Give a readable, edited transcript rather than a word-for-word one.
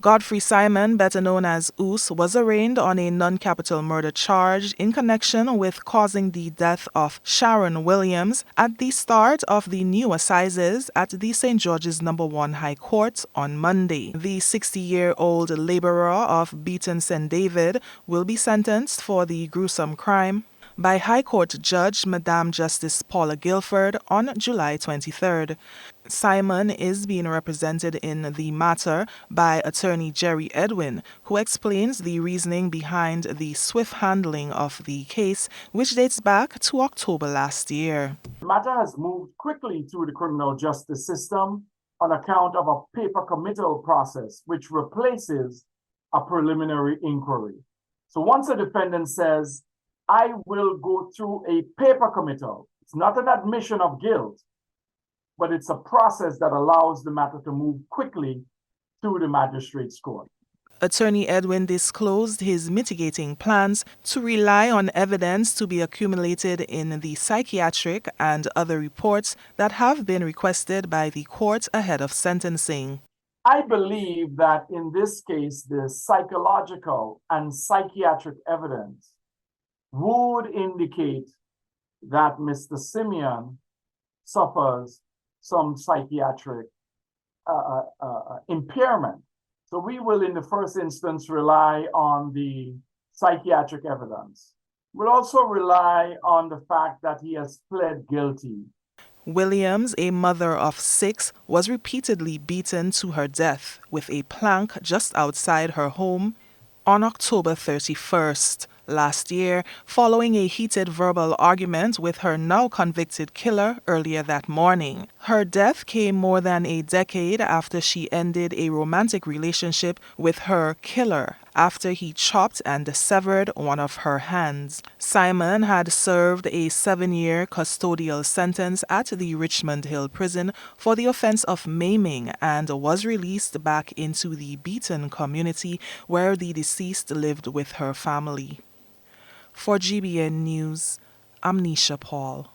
Godfrey Simon, better known as Oos, was arraigned on a non-capital murder charge in connection with causing the death of Sharon Williams at the start of the new assizes at the St. George's No. 1 High Court on Monday. The 60-year-old laborer of Beaton St. David will be sentenced for the gruesome crime by High Court Judge Madame Justice Paula Guilford on July 23rd. Simon is being represented in the matter by attorney Jerry Edwin, who explains the reasoning behind the swift handling of the case, which dates back to October last year. The matter has moved quickly through the criminal justice system on account of a paper committal process, which replaces a preliminary inquiry. So once a defendant says, I will go through a paper committal, it's not an admission of guilt, but it's a process that allows the matter to move quickly through the magistrate's court. Attorney Edwin disclosed his mitigating plans to rely on evidence to be accumulated in the psychiatric and other reports that have been requested by the court ahead of sentencing. I believe that in this case, the psychological and psychiatric evidence would indicate that Mr. Simeon suffers some psychiatric impairment. So we will, in the first instance, rely on the psychiatric evidence. We'll also rely on the fact that he has pled guilty. Williams, a mother of 6, was repeatedly beaten to her death with a plank just outside her home on October 31st. Last year, following a heated verbal argument with her now convicted killer earlier that morning. Her death came more than a decade after she ended a romantic relationship with her killer after he chopped and severed one of her hands. Simon had served a 7-year custodial sentence at the Richmond Hill prison for the offense of maiming and was released back into the Beaton community where the deceased lived with her family. For GBN News, I'm Nisha Paul.